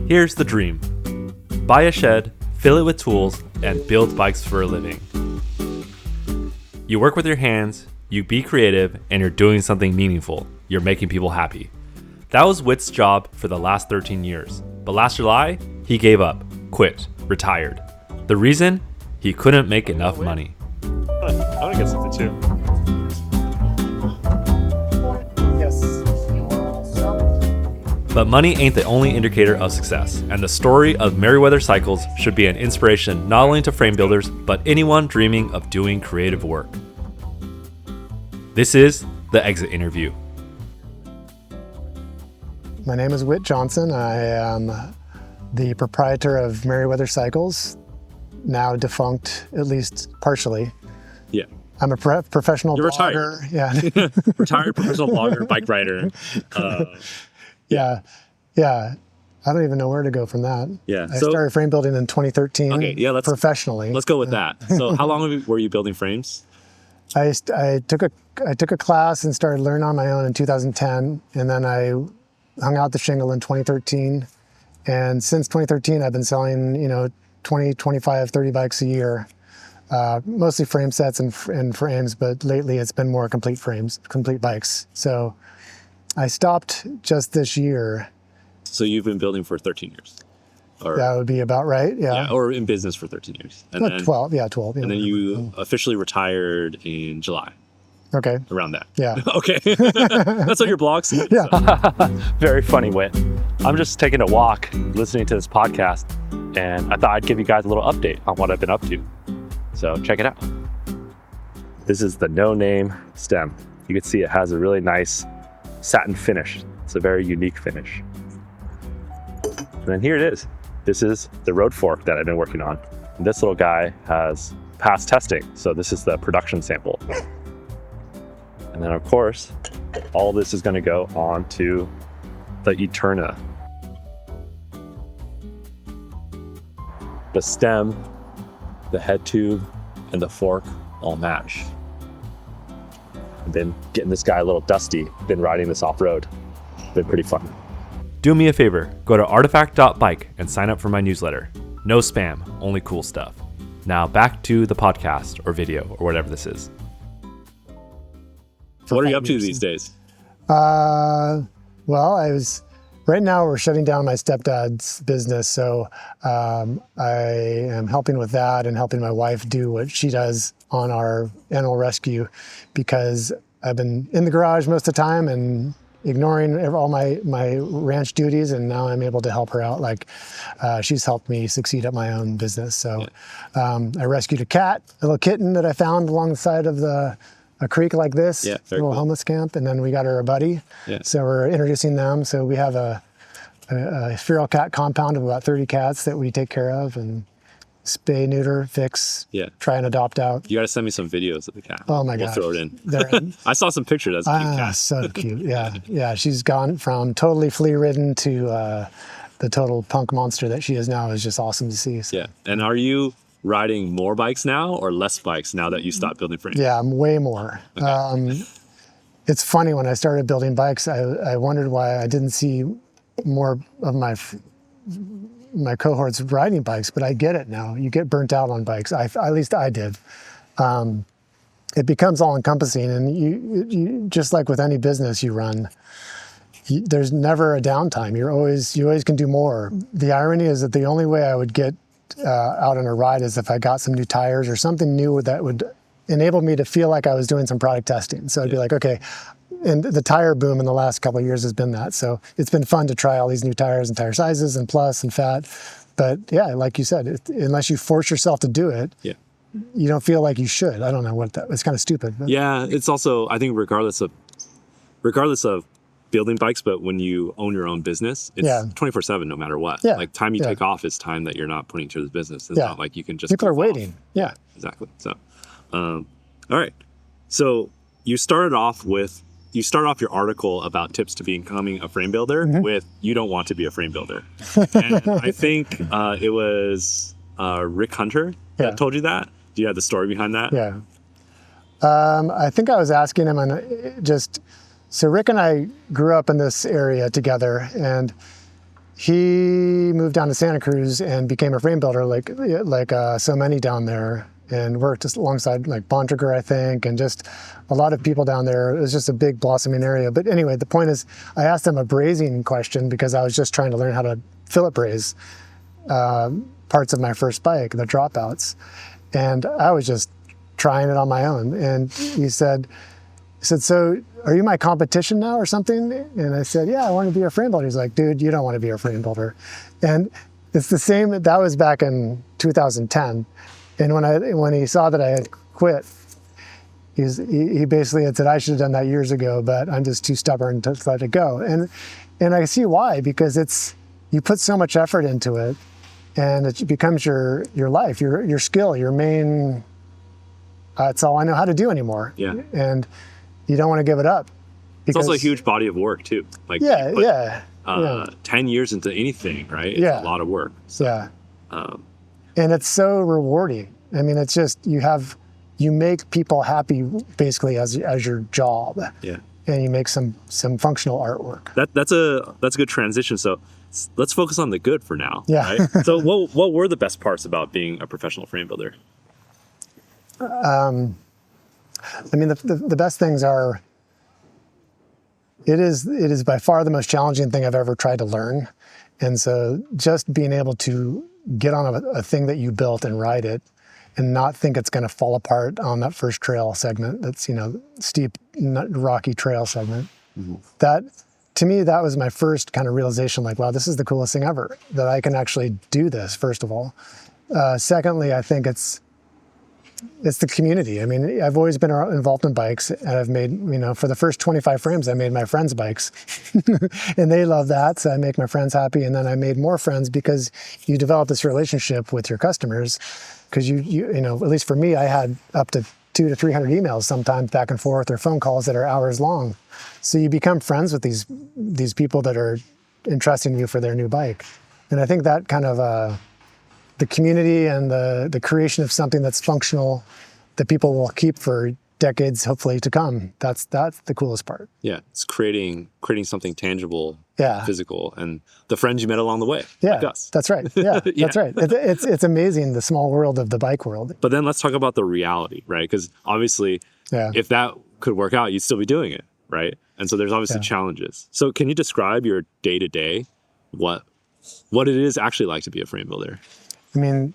Here's the dream. Buy a shed, fill it with tools, and build bikes for a living. You work with your hands, you be creative, and you're doing something meaningful. You're making people happy. That was Whit's job for the last 13 years. But last July, he gave up, quit, retired. The reason? He couldn't make enough money. I want to get something too. But money ain't the only indicator of success, and the story of Meriwether Cycles should be an inspiration not only to frame builders, but anyone dreaming of doing creative work. This is the exit interview. My name is Whit Johnson. I am the proprietor of Meriwether Cycles, now defunct, at least partially. Yeah. I'm a professional You're blogger. Retired. Yeah. Retired professional blogger, bike rider. Yeah. I don't even know where to go from that. Yeah. I started frame building in 2013. Okay, yeah, professionally. Let's go with that. So how long were you building frames? I took a class and started learning on my own in 2010, and then I hung out the shingle in 2013. And since 2013, I've been selling, 20, 25, 30 bikes a year, mostly frame sets and frames, but lately it's been more complete frames, complete bikes. So I stopped just this year. So you've been building for 13 years? Or, that would be about right, yeah. Or in business for 13 years. And then, 12, yeah, 12. And then you officially retired in July. Okay. Around that. Yeah. Okay. That's on your blog. Yeah. So. Very funny, Whit. I'm just taking a walk, listening to this podcast, and I thought I'd give you guys a little update on what I've been up to. So check it out. This is the no-name stem. You can see it has a really nice satin finish. It's a very unique finish. And then here it is. This is the road fork that I've been working on. And this little guy has passed testing. So this is the production sample. And then of course, all this is going to go on to the Eterna. The stem, the head tube, and the fork all match. I've been getting this guy a little dusty, been riding this off-road. Been pretty fun. Do me a favor, go to artifact.bike and sign up for my newsletter. No spam, only cool stuff. Now back to the podcast or video or whatever this is. What are you up to these days? Well, right now we're shutting down my stepdad's business. So I am helping with that and helping my wife do what she does on our animal rescue, because I've been in the garage most of the time and ignoring all my ranch duties, and now I'm able to help her out. Like she's helped me succeed at my own business. So I rescued a little kitten that I found along the side of a creek like this, little homeless camp, and then we got her a buddy. Yeah. So we're introducing them. So we have a feral cat compound of about 30 cats that we take care of and spay, neuter, fix, try and adopt out. You got to send me some videos of the cat. Oh my gosh. We'll throw it in. I saw some pictures. That's a cute cat. So cute. Yeah. She's gone from totally flea-ridden to the total punk monster that she is now. Is just awesome to see. So. Yeah. And are you riding more bikes now or less bikes now that you stopped building frames? Yeah, I'm way more. Okay. It's funny, when I started building bikes, I wondered why I didn't see more of my cohorts riding bikes, but I get it now. You get burnt out on bikes. At least I did. It becomes all encompassing, and you just like with any business you run, there's never a downtime. You always can do more. The irony is that the only way I would get out on a ride is if I got some new tires or something new that would enable me to feel like I was doing some product testing. So I'd be like, okay, and the tire boom in the last couple of years has been that. So it's been fun to try all these new tires and tire sizes and plus and fat. But yeah, like you said, unless you force yourself to do it, you don't feel like you should. I don't know it's kind of stupid. But. Yeah, it's also, I think regardless of building bikes, but when you own your own business, it's 24/7 no matter what. Yeah. Like time you take off is time that you're not putting to the business. It's not like you can just people are waiting. Yeah. Exactly. So all right. So you start off your article about tips to becoming a frame builder with you don't want to be a frame builder. And I think it was Rick Hunter that told you that. Do you have the story behind that? Yeah. I think I was asking him, and so Rick and I grew up in this area together, and he moved down to Santa Cruz and became a frame builder, like so many down there, and worked just alongside like Bontrager, I think, and just a lot of people down there. It was just a big blossoming area. But anyway, the point is, I asked him a brazing question because I was just trying to learn how to fillet braze parts of my first bike, the dropouts, and I was just trying it on my own. And he said, so are you my competition now or something? And I said, yeah, I want to be a frame builder. He's like, dude, you don't want to be a frame builder. And it's the same, that was back in 2010. And when he saw that I had quit, he basically had said, I should have done that years ago, but I'm just too stubborn to let it go. And I see why, because you put so much effort into it, and it becomes your life, your skill, your main, it's all I know how to do anymore. Yeah. And you don't want to give it up. It's also a huge body of work too. Like 10 years into anything, right? It's a lot of work. So, and it's so rewarding. I mean, it's just, you make people happy basically as your job. Yeah. And you make some functional artwork. That's a good transition. So let's focus on the good for now. Yeah. Right? So what were the best parts about being a professional frame builder? I mean, the best things are, it is by far the most challenging thing I've ever tried to learn. And so just being able to get on a thing that you built and ride it and not think it's going to fall apart on that first trail segment, that's, steep, rocky trail segment. Mm-hmm. That, to me, that was my first kind of realization, like, wow, this is the coolest thing ever, that I can actually do this, first of all. Secondly, I think it's the community. I mean, I've always been involved in bikes, and I've made, for the first 25 frames, I made my friends' bikes and they love that. So I make my friends happy. And then I made more friends because you develop this relationship with your customers. Because you at least for me, I had up to 200 to 300 emails sometimes back and forth, or phone calls that are hours long. So you become friends with these people that are entrusting you for their new bike. And I think that kind of, the community and the creation of something that's functional that people will keep for decades, hopefully, to come. That's the coolest part. Yeah, it's creating something tangible, physical, and the friends you met along the way. Yeah, like us. That's right. Yeah, that's right. It's amazing, the small world of the bike world. But then let's talk about the reality, right? Because obviously, if that could work out, you'd still be doing it, right? And so there's obviously challenges. So can you describe your day-to-day, what it is actually like to be a frame builder? I mean,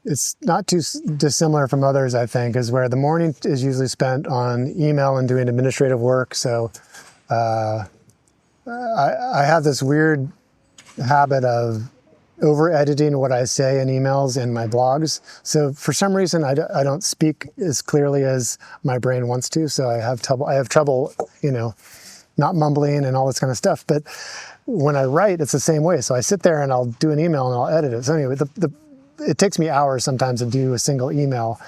it's not too dissimilar from others, I think, is where the morning is usually spent on email and doing administrative work. So I have this weird habit of over-editing what I say in emails and my blogs. So for some reason, I don't speak as clearly as my brain wants to. So I have trouble, not mumbling and all this kind of stuff. But when I write, it's the same way. So I sit there and I'll do an email and I'll edit it. So anyway, it takes me hours sometimes to do a single email.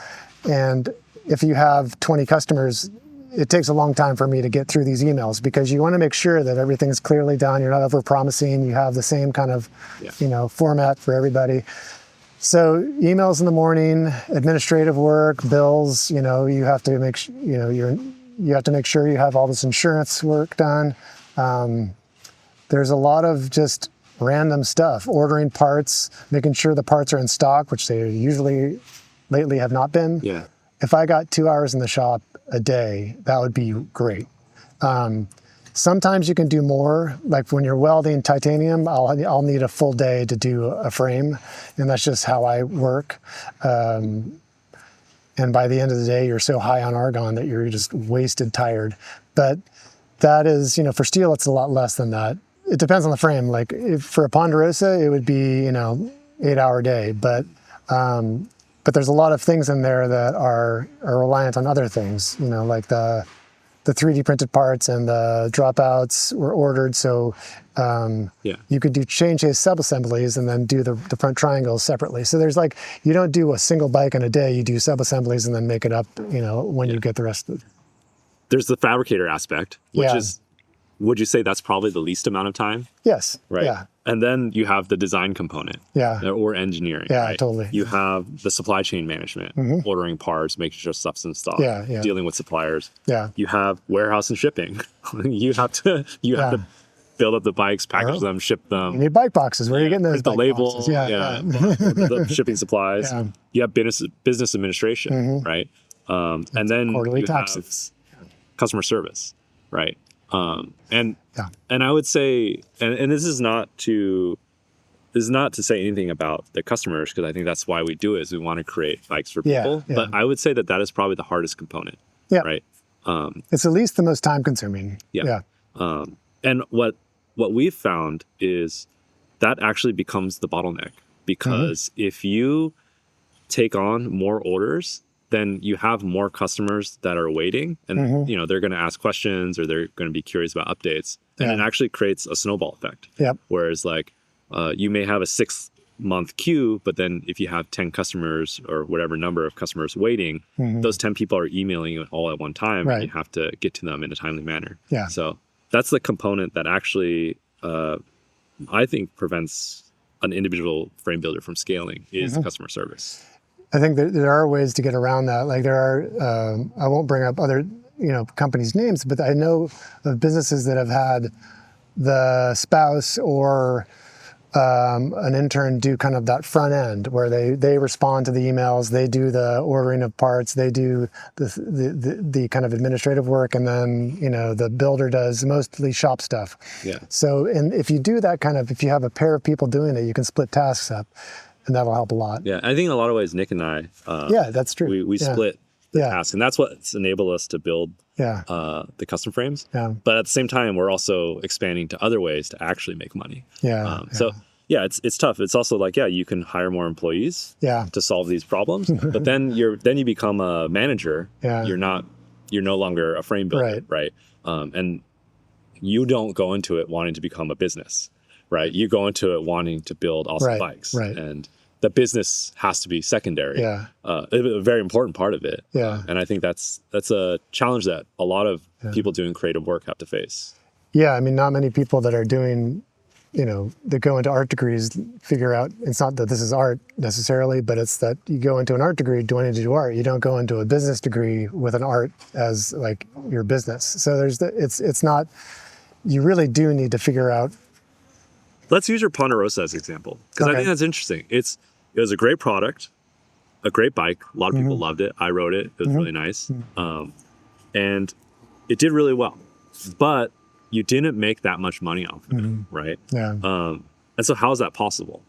And if you have 20 customers, it takes a long time for me to get through these emails, because you want to make sure that everything's clearly done. You're not over-promising. You have the same kind of, format for everybody. So emails in the morning, administrative work, bills, you have to make, you have to make sure you have all this insurance work done. There's a lot of just random stuff, ordering parts, making sure the parts are in stock, which they usually lately have not been. Yeah. If I got 2 hours in the shop a day, that would be great. Sometimes you can do more. Like when you're welding titanium, I'll need a full day to do a frame, and that's just how I work. And by the end of the day, you're so high on argon that you're just wasted tired. But that is, for steel, it's a lot less than that. It depends on the frame. Like for a Ponderosa, it would be, 8-hour day. But there's a lot of things in there that are reliant on other things, like the 3D printed parts and the dropouts were ordered. So you could change his sub-assemblies and then do the front triangles separately. So there's you don't do a single bike in a day, you do sub-assemblies and then make it up, when you get the rest of it. There's the fabricator aspect, which is, would you say that's probably the least amount of time? Yes. Right. Yeah. And then you have the design component. Yeah. Or engineering. Yeah, right? totally. You have the supply chain management, ordering parts, making sure stuff's in stock, dealing with suppliers. Yeah. You have warehouse and shipping. you have to build up the bikes, package them, ship You them, need bike boxes. Where are you getting those print the bike label, boxes? Yeah. the shipping supplies. Yeah. You have business administration, right? And then Quarterly you taxes. have customer service, right? And Yeah. and I would say, and this is not to say anything about the customers, because I think that's why we do it, is we want to create bikes for people. Yeah. But I would say that is probably the hardest component, Yeah. right? It's at least the most time consuming. Yeah. And what we've found is that actually becomes the bottleneck, because if you take on more orders, then you have more customers that are waiting, and they're going to ask questions, or they're going to be curious about updates, and it actually creates a snowball effect. Yep. Whereas like you may have a 6-month queue, but then if you have 10 customers or whatever number of customers waiting, those 10 people are emailing you all at one time, and you have to get to them in a timely manner. Yeah. So that's the component that actually I think prevents an individual frame builder from scaling, is customer service. I think there are ways to get around that. Like there are, I won't bring up other, companies' names, but I know of businesses that have had the spouse or an intern do kind of that front end, where they respond to the emails, they do the ordering of parts, they do the kind of administrative work, and then the builder does mostly shop stuff. Yeah. So, and if you do that if you have a pair of people doing it, you can split tasks up, and that'll help a lot. Yeah, I think in a lot of ways, Nick and I, yeah, that's true. We split the task, and that's what's enabled us to build the custom frames. Yeah. But at the same time, we're also expanding to other ways to actually make money. So it's tough. It's also like, you can hire more employees to solve these problems, but then you become a manager. You're no longer a frame builder, right? And you don't go into it wanting to become a business, right? You go into it wanting to build awesome bikes, and the business has to be secondary. A very important part of it. And I think that's a challenge that a lot of people doing creative work have to face. Yeah, I mean, not many people that are doing, that go into art degrees figure out, it's not that this is art necessarily, but it's that you go into an art degree wanting to do art. You don't go into a business degree with an art as like your business. So it's not, you really do need to figure out. Let's use your Ponderosa as an example, because I think that's interesting. It was a great product, a great bike. A lot of people loved it. I rode it. It was really nice. And it did really well. But you didn't make that much money off of it, right? Yeah. And so how is that possible?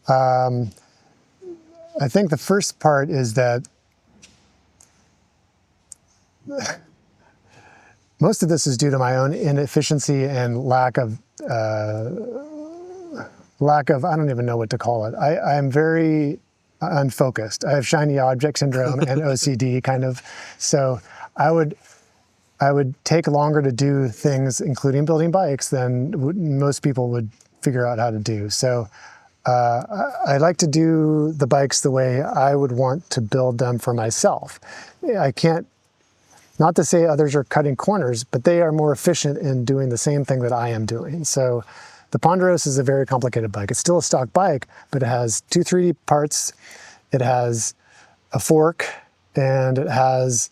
I think the first part is that most of this is due to my own inefficiency and lack of, I don't even know what to call it. I'm very unfocused. I have shiny object syndrome and OCD kind of. So I would take longer to do things, including building bikes, than most people would figure out how to do. So I like to do the bikes the way I would want to build them for myself. I can't, not to say others are cutting corners, but they are more efficient in doing the same thing that I am doing. So the Ponderosa is a very complicated bike. It's still a stock bike, but it has 2 3D parts. It has a fork, and it has,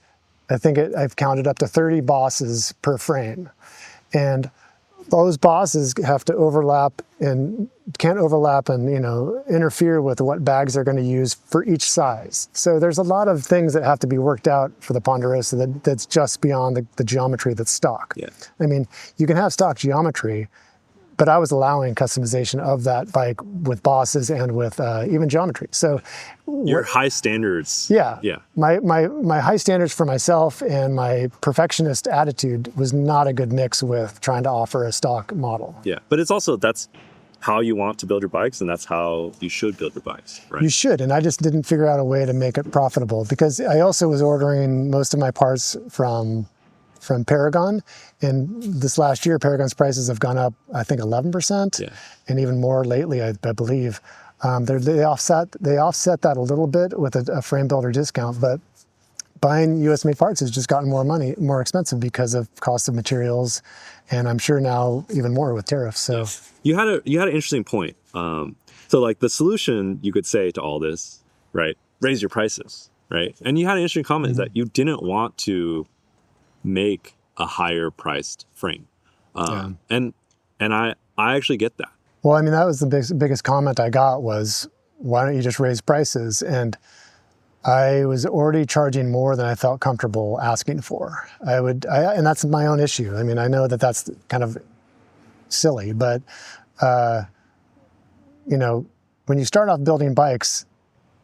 I've counted up to 30 bosses per frame. And those bosses have to overlap and can't overlap and, interfere with what bags they're going to use for each size. So there's a lot of things that have to be worked out for the Ponderosa that's just beyond the geometry that's stock. Yeah. I mean, you can have stock geometry, but I was allowing customization of that bike with bosses and with even geometry. So your high standards. Yeah. Yeah. My high standards for myself and my perfectionist attitude was not a good mix with trying to offer a stock model. Yeah. But it's also, that's how you want to build your bikes, and that's how you should build your bikes, right? You should. And I just didn't figure out a way to make it profitable, because I also was ordering most of my parts from Paragon, and this last year Paragon's prices have gone up, I think 11%, and even more lately, I believe. They offset that a little bit with a frame builder discount, but buying US made parts has just gotten more expensive because of cost of materials, and I'm sure now even more with tariffs. So you had an interesting point. So like the solution, you could say, to all this, right? Raise your prices, right? And you had an interesting comment, is that you didn't want to make a higher priced frame. And I actually get that. Well, I mean, that was the biggest comment I got was, why don't you just raise prices? And I was already charging more than I felt comfortable asking for. And that's my own issue. I mean, I know that that's kind of silly, but, when you start off building bikes,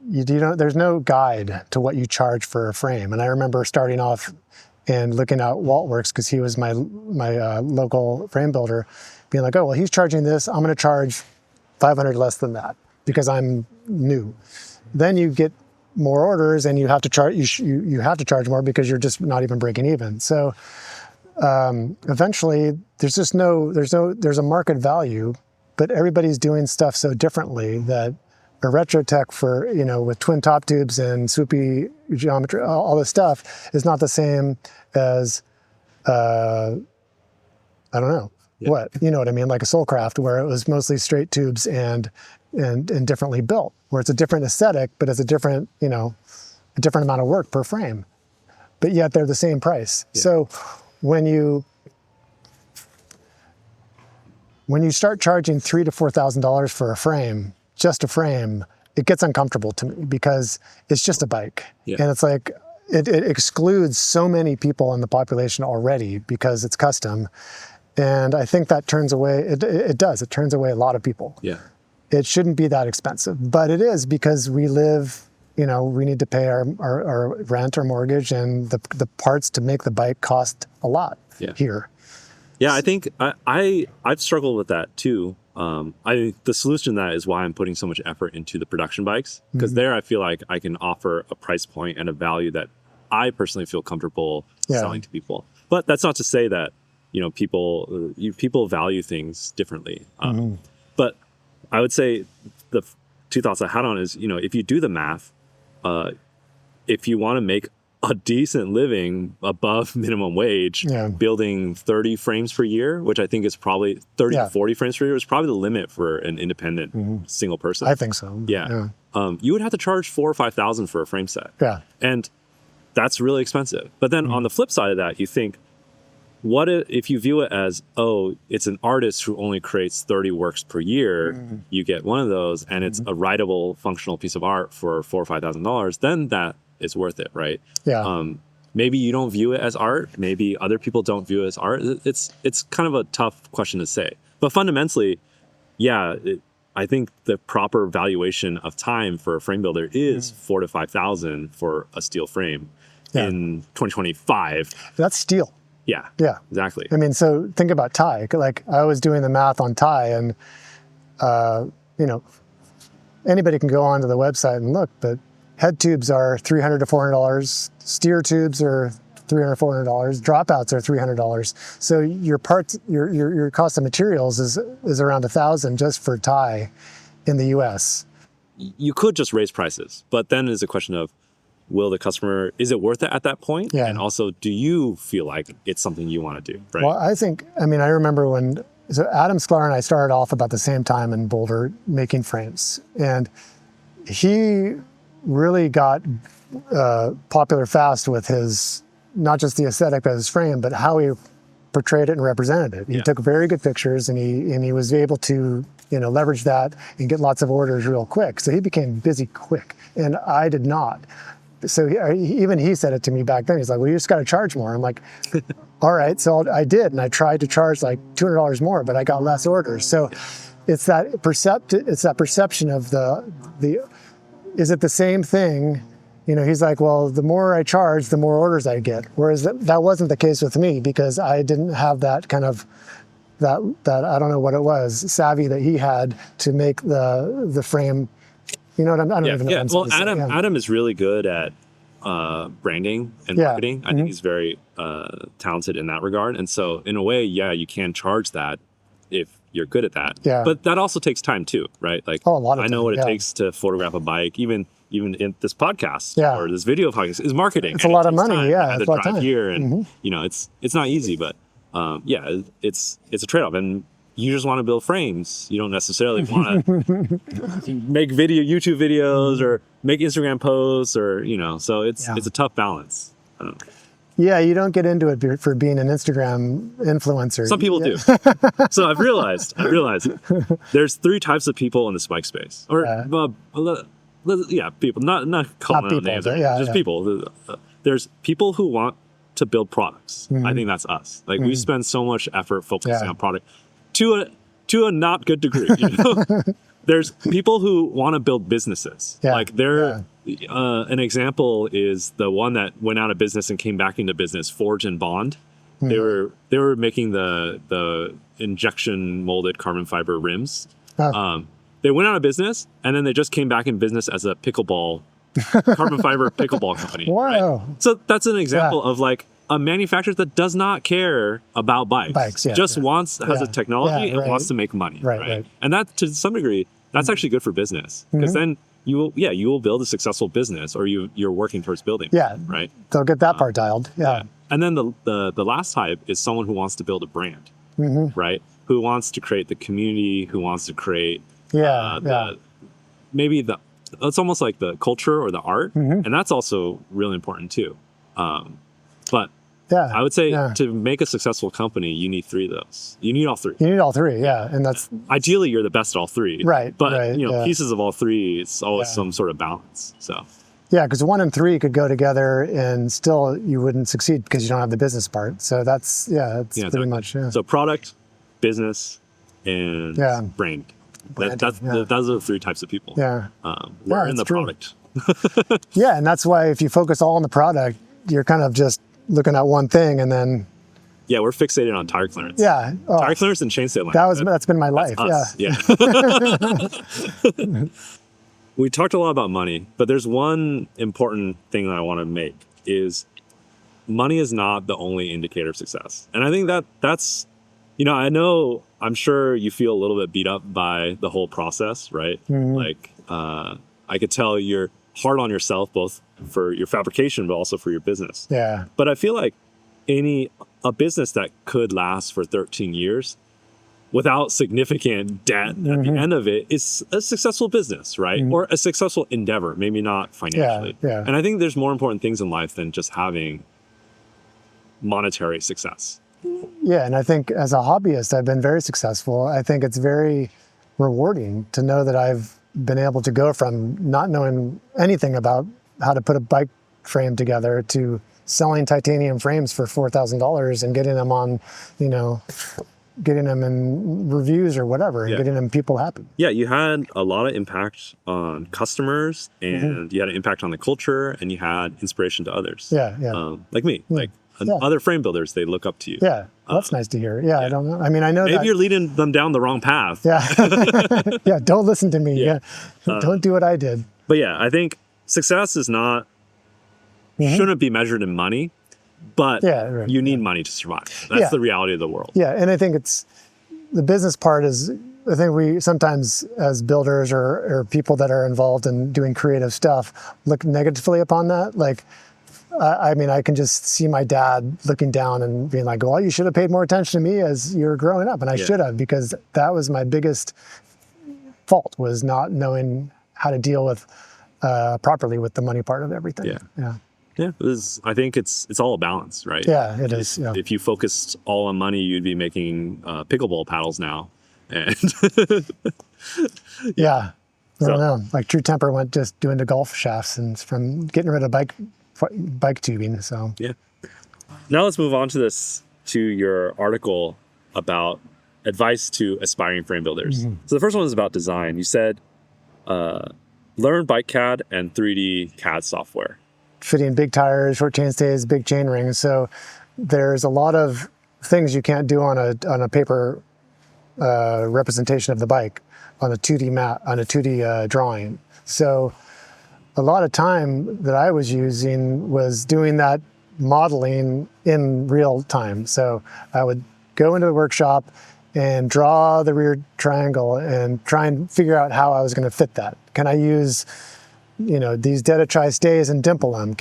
there's no guide to what you charge for a frame. And I remember starting off and looking at Waltworks, because he was my local frame builder, being like, oh, well, he's charging this. I'm going to charge $500 less than that because I'm new. Then you get more orders and you have to charge, you have to charge more because you're just not even breaking even. So eventually there's a market value, but everybody's doing stuff so differently that a retro tech for, with twin top tubes and swoopy geometry, all this stuff is not the same as, I don't know, what, you know what I mean? Like a Soulcraft, where it was mostly straight tubes and differently built, where it's a different aesthetic, but it's a different amount of work per frame, but yet they're the same price. Yeah. So when you start charging $3,000 to $4,000 for a frame, just a frame, it gets uncomfortable to me because it's just a bike. Yeah. And it's like, it excludes so many people in the population already because it's custom. And I think that turns away, it turns away a lot of people. Yeah. It shouldn't be that expensive, but it is because we live, we need to pay our rent or mortgage, and the parts to make the bike cost a lot here. Yeah, I think I've struggled with that too. The solution to that is why I'm putting so much effort into the production bikes, because there I feel like I can offer a price point and a value that I personally feel comfortable selling to people. But that's not to say that people value things differently. But I would say the two thoughts I had on is, if you do the math, if you want to make a decent living above minimum wage, building 30 frames per year, which I think is probably 30 to 40 frames per year, is probably the limit for an independent single person. I think so. Yeah. You would have to charge $4,000 or $5,000 for a frame set. Yeah. And that's really expensive. But then on the flip side of that, you think, what if you view it as, it's an artist who only creates 30 works per year, you get one of those, and it's a rideable, functional piece of art for $4,000 or $5,000, then that is worth it, right? Yeah. Maybe you don't view it as art. Maybe other people don't view it as art. It's kind of a tough question to say. But fundamentally, I think the proper valuation of time for a frame builder is $4,000 to $5,000 for a steel frame in 2025. That's steel. Yeah. Yeah. Exactly. I mean, so think about tie. Like I was doing the math on tie, and anybody can go onto the website and look, but head tubes are $300 to $400. Steer tubes are $300, $400. Dropouts are $300. So your parts, your cost of materials is around $1,000 just for tie in the U.S. You could just raise prices, but then is a question of, is it worth it at that point? Yeah. And also, do you feel like it's something you want to do? Right. Well, I remember so Adam Sklar and I started off about the same time in Boulder making frames, and he really got popular fast with his, not just the aesthetic of his frame, but how he portrayed it and represented it. He took very good pictures, and he was able to leverage that and get lots of orders real quick. So he became busy quick, and I did not. So he said it to me back then. He's like, well, you just got to charge more. I'm like, all right. So I did, and I tried to charge like $200 more, but I got less orders. So it's that perception of the is it the same thing? He's like, well, the more I charge, the more orders I get. Whereas that wasn't the case with me, because I didn't have that kind of that I don't know what it was, savvy that he had to make the frame. I don't even know. Yeah. Well, Adam is really good at branding and marketing. I think he's very talented in that regard. And so in a way, you can charge that if you're good at that. Yeah. But that also takes time too, right? Like, a lot of I know what it takes to photograph a bike, even in this podcast or this video podcast is marketing. It's a lot of money. Yeah. It's a lot of time here, and it's not easy, but it's a trade-off. And you just want to build frames. You don't necessarily want to make YouTube videos or make Instagram posts, or so it's a tough balance. Yeah, you don't get into it for being an Instagram influencer. Some people do. So I've realized there's 3 types of people in this bike space. Or, people, not calling out people, names, just people. There's people who want to build products. I think that's us. Like we spend so much effort focusing on product to a not good degree. There's people who want to build businesses. Like they're an example is the one that went out of business and came back into business, Forge and Bond. They were making the injection molded carbon fiber rims. They went out of business and then they just came back in business as a pickleball carbon fiber pickleball company. Wow. Right? So that's an example of like a manufacturer that does not care about bikes. Has a technology and wants to make money. Right. And that to some degree, that's actually good for business because then you will build a successful business or you're working towards building. Right. They'll get that part dialed. Yeah. And then the last type is someone who wants to build a brand, right? Who wants to create the community, who wants to create it's almost like the culture or the art. And that's also really important too. But I would say to make a successful company, you need 3 of those. You need all 3. You need all 3, and that's ideally you're the best at all 3. Right. But pieces of all 3, it's always some sort of balance. So because 1 and 3 could go together and still you wouldn't succeed because you don't have the business part. So that's pretty much. So product, business, and brand. Those are the 3 types of people. We're in the product. And that's why if you focus all on the product, you're kind of just looking at one thing and then we're fixated on tire clearance. Tire clearance and chainstay length. That's been my life. Us. We talked a lot about money, but there's one important thing that I want to make is money is not the only indicator of success. And I think that's I'm sure you feel a little bit beat up by the whole process, right? Like I could tell you're hard on yourself, both for your fabrication, but also for your business. But I feel like a business that could last for 13 years without significant debt at the end of it is a successful business, right? Or a successful endeavor, maybe not financially. And I think there's more important things in life than just having monetary success. And I think as a hobbyist, I've been very successful. I think it's very rewarding to know that I've been able to go from not knowing anything about how to put a bike frame together to selling titanium frames for $4,000 and getting them on, getting them in reviews or whatever, and getting them people happy. You had a lot of impact on customers, and you had an impact on the culture, and you had inspiration to others. Like me, like other frame builders, they look up to you. That's nice to hear. I don't know. I mean, I know maybe you're leading them down the wrong path. Don't listen to me. Don't do what I did. But I think success is not shouldn't be measured in money. But you need money to survive. That's the reality of the world. And I think it's the business part is, I think we sometimes as builders or people that are involved in doing creative stuff look negatively upon that. Like, I mean, I can just see my dad looking down and being like, well, you should have paid more attention to me as you were growing up. And I should have, because that was my biggest fault, was not knowing how to deal with properly with the money part of everything. I think it's all a balance, right? It is. If you focused all on money, you'd be making pickleball paddles now. And I don't know. Like True Temper went just doing the golf shafts and from getting rid of bike tubing. So now let's move on to your article about advice to aspiring frame builders. So the first one is about design. You said learn bike CAD and 3D CAD software. Fitting big tires, short chainstays, big chain rings. So there's a lot of things you can't do on a paper representation of the bike on a 2D map, on a 2D drawing. So a lot of time that I was using was doing that modeling in real time. So I would go into the workshop and draw the rear triangle and try and figure out how I was going to fit that. Can I use these dead tri stays and dimple them?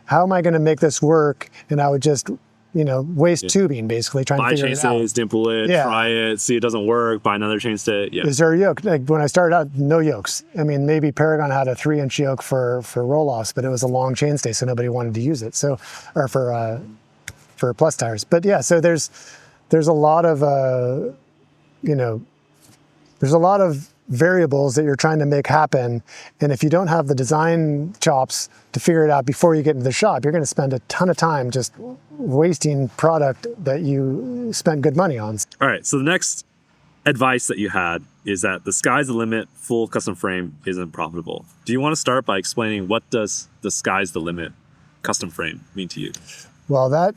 How am I going to make this work? And I would just waste tubing, basically trying Buy to figure it out. chainstays, dimple it, try it, see it doesn't work, buy another chainstay. Yeah. Is there a yoke? Like when I started out, no yokes. I mean, maybe Paragon had a 3-inch yoke for roll-offs, but it was a long chainstay, so nobody wanted to use it. So, or for plus tires. But yeah, so there's a lot of there's a lot of variables that you're trying to make happen, and if you don't have the design chops to figure it out before you get into the shop, you're going to spend a ton of time just wasting product that you spent good money on. All right, so the next advice that you had is that the sky's the limit, full custom frame isn't profitable. Do you want to start by explaining what does the sky's the limit custom frame mean to you? Well, that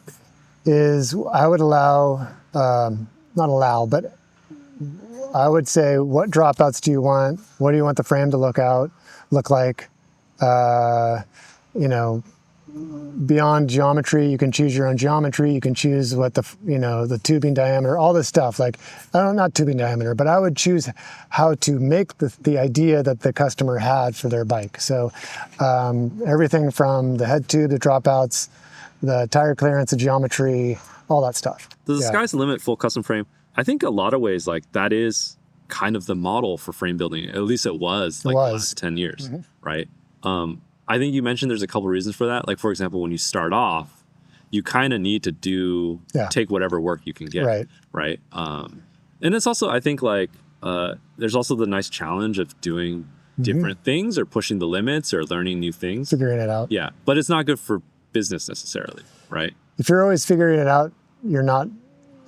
is, I would allow, not allow, but I would say, what dropouts do you want? What do you want the frame to look like? Beyond geometry, you can choose your own geometry. You can choose what the tubing diameter, all this stuff. Like, not tubing diameter, but I would choose how to make the idea that the customer had for their bike. So everything from the head tube, the dropouts, the tire clearance, the geometry, all that stuff. The sky's the limit full custom frame. I think a lot of ways, like that is kind of the model for frame building. At least it was the last 10 years, right? I think you mentioned there's a couple reasons for that. Like, for example, when you start off, you kind of need to take whatever work you can get, right? And it's also, I think, like, there's also the nice challenge of doing different things or pushing the limits or learning new things. Figuring it out. Yeah, but it's not good for business necessarily, right? If you're always figuring it out, you're not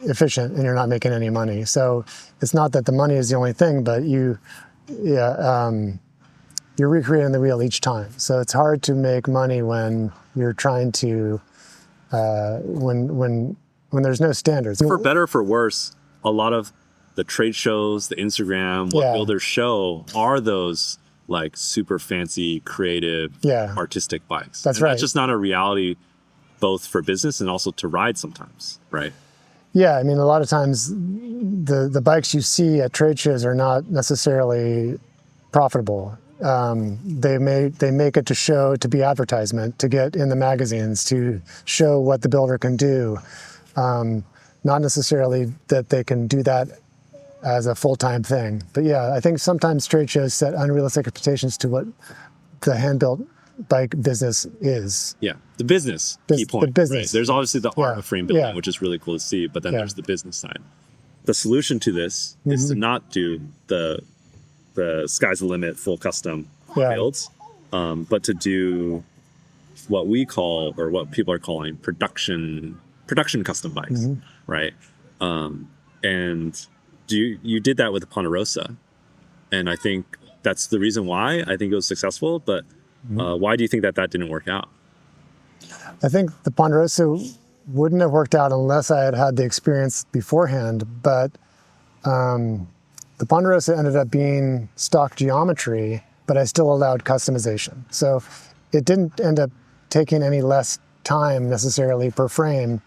efficient and you're not making any money. So it's not that the money is the only thing, but you're recreating the wheel each time. So it's hard to make money when you're trying to when there's no standards. For better or for worse, a lot of the trade shows, the Instagram, what builders show are those like super fancy, creative, artistic bikes. That's right. That's just not a reality, both for business and also to ride sometimes, right? Yeah, I mean, a lot of times the bikes you see at trade shows are not necessarily profitable. They make it to be advertisement, to get in the magazines, to show what the builder can do. Not necessarily that they can do that as a full-time thing. But yeah, I think sometimes trade shows set unrealistic expectations to what the hand-built bike business is. Yeah, the business key point. The business. Right? There's obviously the art of frame building, which is really cool to see, but then there's the business side. The solution to this is to not do the sky's the limit full custom builds, but to do what we call, or what people are calling, production custom bikes, right? And you did that with the Ponderosa, and I think that's the reason why I think it was successful. But why do you think that didn't work out? I think the Ponderosa wouldn't have worked out unless I had the experience beforehand. But the Ponderosa ended up being stock geometry, but I still allowed customization. So it didn't end up taking any less time necessarily per frame,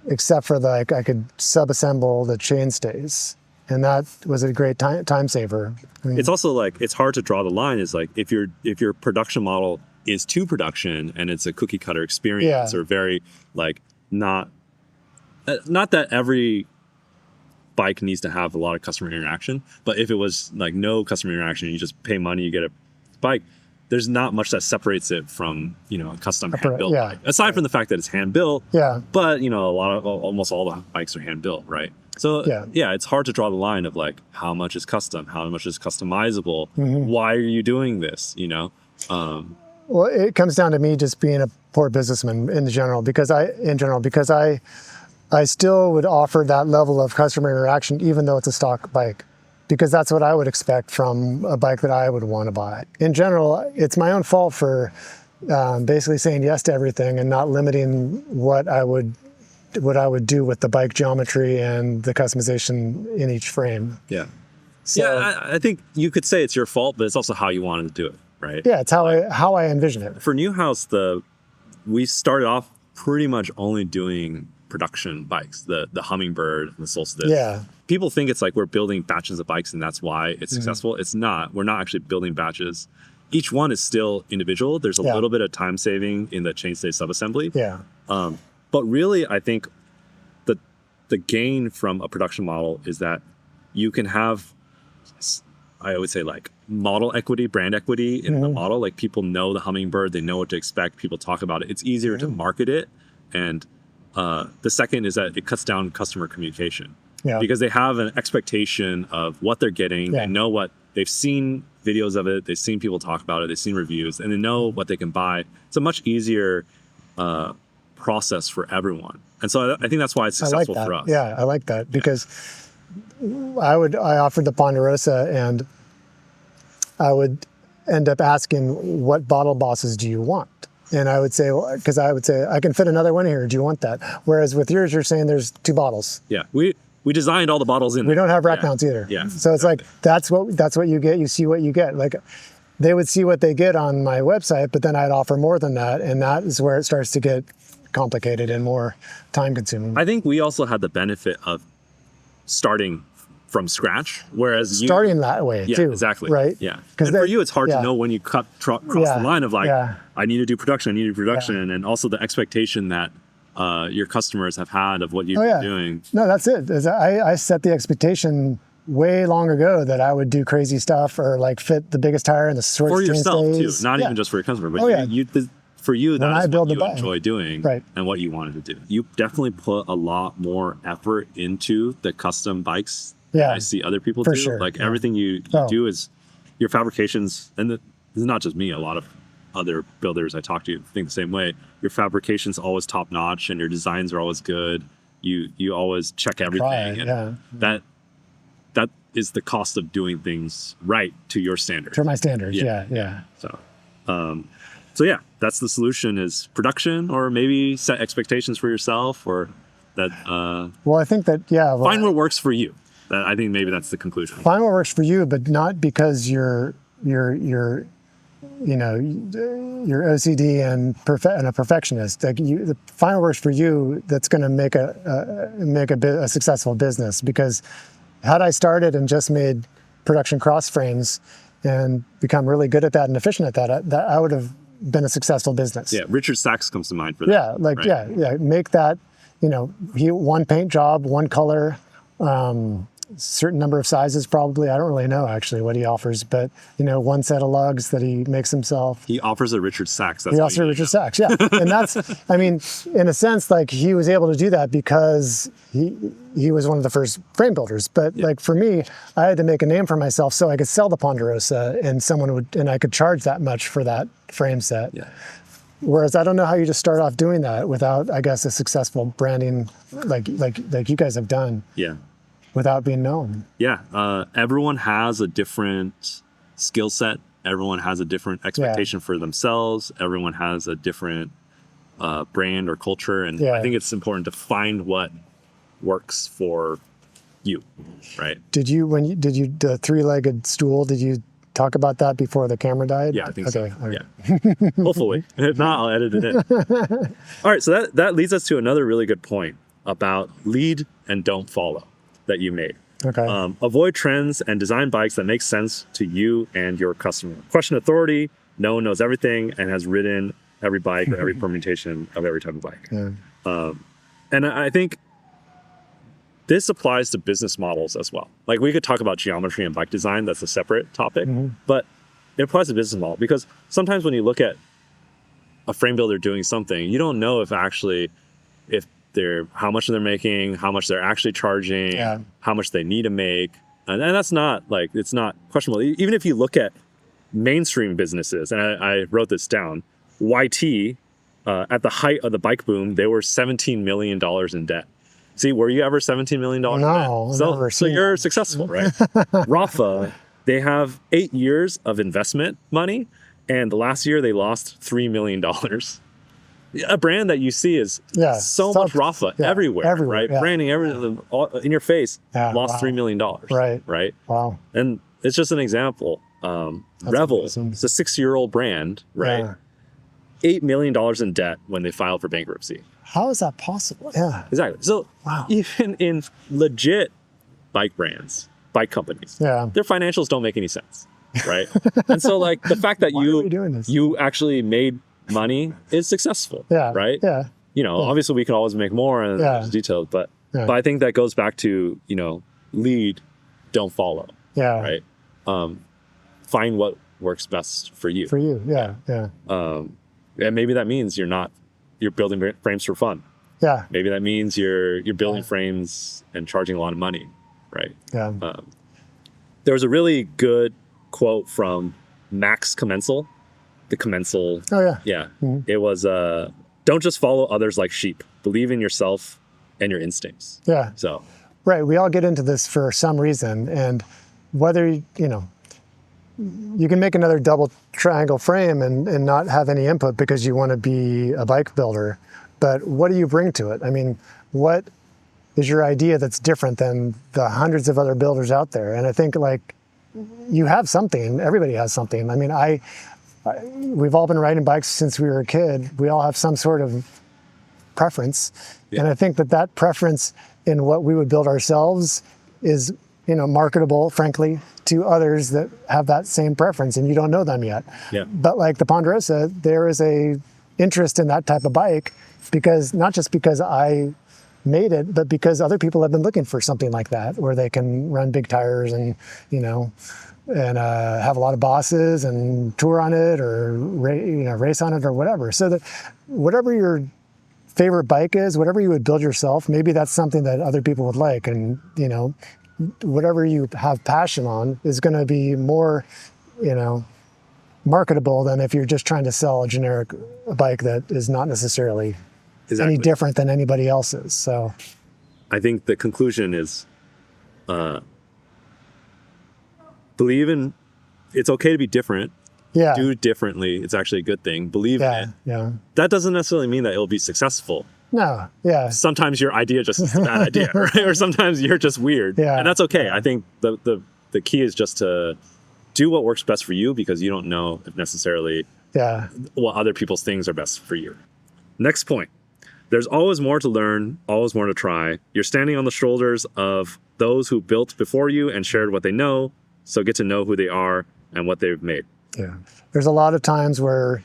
except for I could sub-assemble the chainstays. And that was a great time saver. I mean, it's also like, it's hard to draw the line. Is like, if your production model is to production and it's a cookie cutter experience, or very like, not that every bike needs to have a lot of customer interaction, but if it was like no customer interaction, you just pay money, you get a bike, there's not much that separates it from, a custom hand-built bike. Aside from the fact that it's hand-built, but almost all the bikes are hand-built, right? So it's hard to draw the line of like, how much is custom, how much is customizable, why are you doing this, Well, it comes down to me just being a poor businessman in general, because I still would offer that level of customer interaction, even though it's a stock bike, because that's what I would expect from a bike that I would want to buy. In general, it's my own fault for basically saying yes to everything and not limiting what I would do with the bike geometry and the customization in each frame. Yeah. So, I think you could say it's your fault, but it's also how you wanted to do it, right? Yeah, it's how I envision it. For Newhouse, we started off pretty much only doing production bikes, the Hummingbird and the Solstice. Yeah. People think it's like we're building batches of bikes and that's why it's successful. It's not. We're not actually building batches. Each one is still individual. There's a little bit of time saving in the chainstay subassembly. Yeah. But really, I think the gain from a production model is that you can have, I would say, like model equity, brand equity in the model. Like people know the hummingbird, they know what to expect. People talk about it. It's easier to market it. And the second is that it cuts down customer communication because they have an expectation of what they're getting. They know what they've seen videos of it. They've seen people talk about it. They've seen reviews and they know what they can buy. It's a much easier process for everyone. And so I think that's why it's successful for us. Yeah, I like that because I offered the Ponderosa and I would end up asking, what bottle bosses do you want? And I would say, because I would say, I can fit another one here. Do you want that? Whereas with yours, you're saying there's 2 bottles. Yeah, we designed all the bottles in. We don't have rack mounts either. Yeah. So it's like, that's what you get. You see what you get. Like they would see what they get on my website, but then I'd offer more than that. And that is where it starts to get complicated and more time consuming. I think we also had the benefit of starting from scratch, whereas starting that way too. Exactly. Right. Yeah. Because for you, it's hard to know when you cross the line of like, I need to do production, and also the expectation that your customers have had of what you've been doing. No, that's it. I set the expectation way long ago that I would do crazy stuff or like fit the biggest tire in the short for yourself stays. too, not even just for your customer, but for you, that's what you enjoy doing and what you wanted to do. You definitely put a lot more effort into the custom bikes that I see other people do. Sure. Like everything you do is your fabrications, and this is not just me, a lot of other builders I talk to think the same way. Your fabrication's always top notch and your designs are always good. You always check everything. That is the cost of doing things right to your standards. To my standards, So yeah, that's the solution: is production, or maybe set expectations for yourself, or that. Well, I think that find what works for you. I think maybe that's the conclusion. Find what works for you, but not because you're OCD and a perfectionist. Like find what works for you. That's going to make a successful business. Because had I started and just made production cross frames and become really good at that and efficient at that I would have been a successful business. Yeah, Richard Sachs comes to mind for that. Make that, one paint job, one color, certain number of sizes probably. I don't really know actually what he offers, but one set of lugs that he makes himself. He offers a Richard Sachs. He offers a Richard Sachs, yeah. And that's, in a sense, like he was able to do that because he was one of the first frame builders. But like for me, I had to make a name for myself so I could sell the Ponderosa and I could charge that much for that frame set. Yeah. Whereas I don't know how you just start off doing that without, I guess, a successful branding like you guys have done. Yeah. Without being known. Yeah. Everyone has a different skill set. Everyone has a different expectation for themselves. Everyone has a different brand or culture. And I think it's important to find what works for you, right? Did you the 3-legged stool, did you talk about that before the camera died? Yeah, I think so. Okay. Yeah. Hopefully. If not, I'll edit it in. All right. So that leads us to another really good point about lead and don't follow that you made. Okay. Avoid trends and design bikes that make sense to you and your customer. Question authority. No one knows everything and has ridden every bike or every permutation of every type of bike. Yeah. And I think this applies to business models as well. Like we could talk about geometry and bike design. That's a separate topic, but it applies to business model because sometimes when you look at a frame builder doing something, you don't know if how much they're making, how much they're actually charging, how much they need to make. And that's not like, it's not questionable. Even if you look at mainstream businesses, and I wrote this down, YT, at the height of the bike boom, they were $17 million in debt. See, were you ever $17 million in debt? So you're successful, right? Rafa, they have 8 years of investment money, and the last year they lost $3 million. A brand that you see is so much Rafa everywhere, right? Yeah. Branding everything in your face, lost $3 million. Right. Wow. And it's just an example. Revel, it's a 6-year-old brand, right? Yeah. $8 million in debt when they filed for bankruptcy. How is that possible? Yeah. Exactly. So even in legit bike brands, bike companies, their financials don't make any sense, right? And so like the fact that you actually made money is successful, right? Yeah. obviously we can always make more and there's details, but I think that goes back to, lead, don't follow. Yeah. Right. Find what works best for you. For you. Yeah. Yeah. And maybe that means you're building frames for fun. Yeah. Maybe that means you're building frames and charging a lot of money. Right. Yeah. There was a really good quote from Max Commensal, the Commensal. Oh yeah. Yeah. Mm-hmm. It was, don't just follow others like sheep. Believe in yourself and your instincts. Yeah. So. Right. We all get into this for some reason. And whether, you can make another double triangle frame and not have any input because you want to be a bike builder. But what do you bring to it? I mean, what is your idea that's different than the hundreds of other builders out there? And I think you have something. Everybody has something. I mean, we've all been riding bikes since we were a kid. We all have some sort of preference. Yeah. And I think that preference in what we would build ourselves is, marketable, frankly, to others that have that same preference, and you don't know them yet. Yeah. But like the Ponderosa, there is a interest in that type of bike because not just because I made it, but because other people have been looking for something like that where they can run big tires and, and have a lot of bosses and tour on it or race on it or whatever. So that whatever your favorite bike is, whatever you would build yourself, maybe that's something that other people would like. And, whatever you have passion on is going to be more, marketable than if you're just trying to sell a generic bike that is not necessarily any different than anybody else's. So I think the conclusion is believe in, it's okay to be different. Yeah. Do differently. It's actually a good thing. Believe in it. Yeah. That doesn't necessarily mean that it'll be successful. No. Yeah. Sometimes your idea just is a bad idea, right? Or sometimes you're just weird. Yeah. And that's okay. I think the key is just to do what works best for you because you don't know if necessarily what other people's things are best for you. Next point. There's always more to learn, always more to try. You're standing on the shoulders of those who built before you and shared what they know, so get to know who they are and what they've made. Yeah. There's a lot of times where,